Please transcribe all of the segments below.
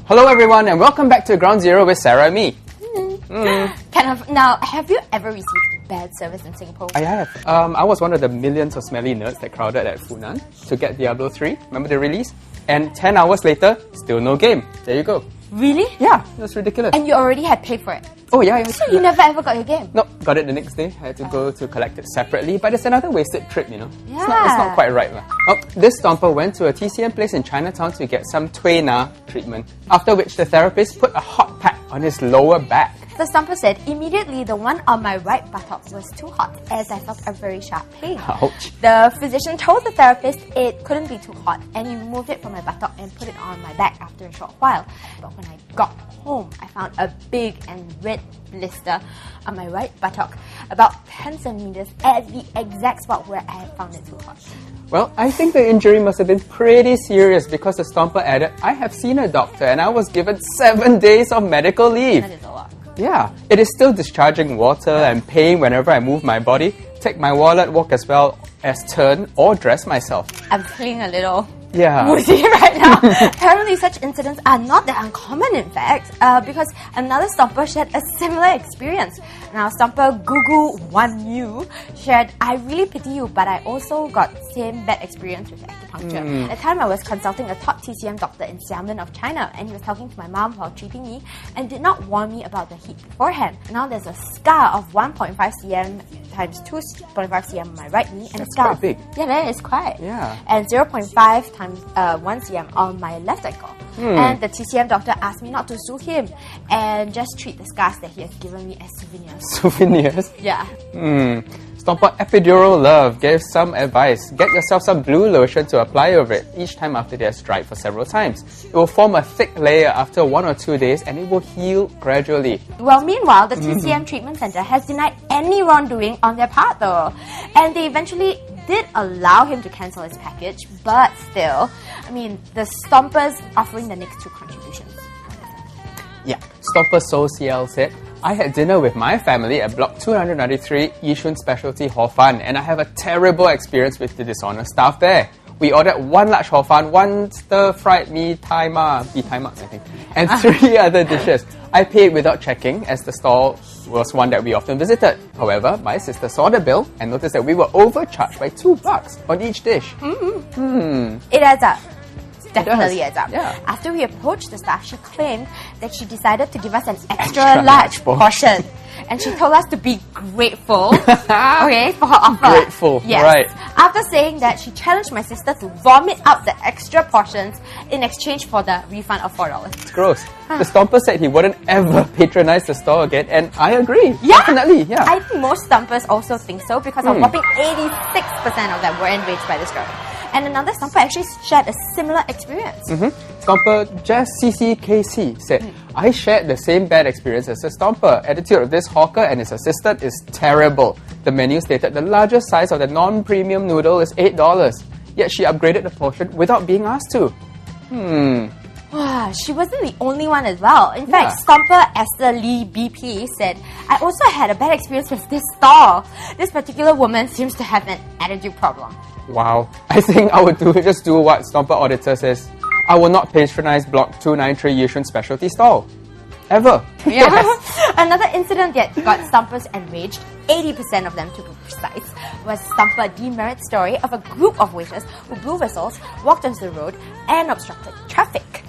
Hello everyone and welcome back to Ground Zero with Sarah and me. Now, have you ever received bad service in Singapore? I have. I was one of the millions of smelly nerds that crowded at Funan to get Diablo 3. Remember the release? And 10 hours later, still no game. There you go. Really? Yeah, that's ridiculous. And you already had paid for it? Oh yeah. So you never ever got your game? No, got it the next day. I had to go to collect it separately, but it's another wasted trip, you know. Yeah. It's not quite right. Oh, this stomper went to a TCM place in Chinatown to get some Tui Na treatment, after which the therapist put a hot pack on his lower back. The stomper said, immediately the one on my right buttock was too hot as I felt a very sharp pain. Ouch. The physician told the therapist it couldn't be too hot and he removed it from my buttock and put it on my back after a short while. But when I got home, I found a big and red blister on my right buttock, about 10 centimeters at the exact spot where I had found it too hot. Well, I think the injury must have been pretty serious because the stomper added, I have seen a doctor and I was given 7 days of medical leave. That is a lot. Yeah, it is still discharging water and pain whenever I move my body, take my wallet, walk as well as turn or dress myself. I'm feeling a little Yeah. woozy right now. Apparently such incidents are not that uncommon in fact, because another stomper shared a similar experience. Now stomper Gugu1U shared, I really pity you, but I also got same bad experience with acupuncture. At the time I was consulting a top TCM doctor in Xiamen of China, and he was talking to my mom while treating me and did not warn me about the heat beforehand. Now there's a scar of 1.5 cm times 2.5 cm on my right knee and That's a scar. quite big. Yeah, that is quite. Yeah. And 0.5 times 1 cm on my left ankle. And the TCM doctor asked me not to sue him and just treat the scars that he has given me as souvenirs. Souvenirs? Yeah. Stomper Epidural Love gave some advice. Get yourself some blue lotion to apply over it each time after they are dried for several times. It will form a thick layer after 1 or 2 days and it will heal gradually. Well, meanwhile, the TCM treatment center has denied any wrongdoing on their part though. And they eventually did allow him to cancel his package, but still, I mean, the stompers offering the next 2 contributions. Yeah, Stomper SoCL said, I had dinner with my family at Block 293 Yishun Specialty Hor Fun and I have a terrible experience with the dishonest staff there. We ordered 1 large hor fun, 1 stir-fried mee tai mak, I think, and 3 other dishes. I paid without checking as the stall was one that we often visited. However, my sister saw the bill and noticed that we were overcharged by $2 on each dish. It adds up. Definitely adds up. Yeah. After we approached the staff, she claimed that she decided to give us an extra large portion. And she told us to be grateful, okay, for her offer. Grateful, yes. right. After saying that, she challenged my sister to vomit out the extra portions in exchange for the refund of $4. It's gross. The Stomper said he wouldn't ever patronize the store again and I agree. Yeah. Definitely, yeah. I think most stompers also think so because a whopping 86% of them were enraged by this girl. And another stomper actually shared a similar experience. Stomper Jess CCKC said, I shared the same bad experience as the Stomper. Attitude of this hawker and his assistant is terrible. The menu stated the largest size of the non-premium noodle is $8. Yet she upgraded the portion without being asked to. Wow, she wasn't the only one as well. In fact, Stomper Esther Lee BP said, I also had a bad experience with this stall. This particular woman seems to have an attitude problem. Wow. I think I would just do what Stomper Auditor says. I will not patronize Block 293 Yishun Specialty Stall. Ever. Yeah. Another incident that got stompers enraged, 80% of them to be precise, was Stomper Demerit story of a group of waiters who blew whistles, walked onto the road and obstructed traffic.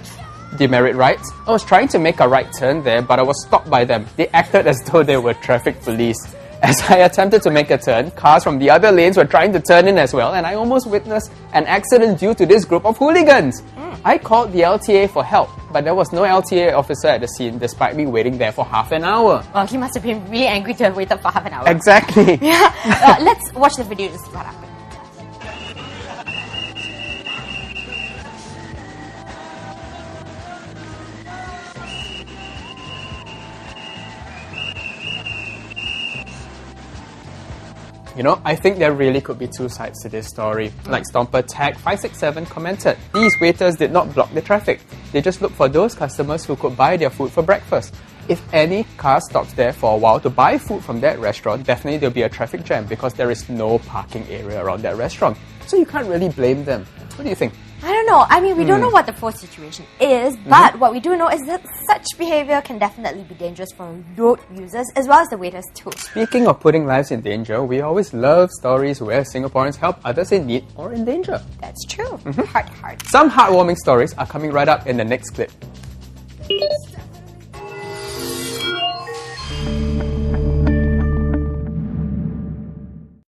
Demerit writes, I was trying to make a right turn there, but I was stopped by them. They acted as though they were traffic police. As I attempted to make a turn, cars from the other lanes were trying to turn in as well, and I almost witnessed an accident due to this group of hooligans. I called the LTA for help, but there was no LTA officer at the scene despite me waiting there for half an hour. Well, he must have been really angry to have waited for half an hour. Exactly. Yeah. Let's watch the video to see what happened. You know, I think there really could be 2 sides to this story. Like Stomper Tag 567 commented, these waiters did not block the traffic. They just looked for those customers who could buy their food for breakfast. If any car stops there for a while to buy food from that restaurant, definitely there'll be a traffic jam because there is no parking area around that restaurant. So you can't really blame them. What do you think? I don't know. I mean, we don't know what the full situation is, but what we do know is that such behavior can definitely be dangerous for road users as well as the waiters too. Speaking of putting lives in danger, we always love stories where Singaporeans help others in need or in danger. That's true. Heart. Some heartwarming stories are coming right up in the next clip.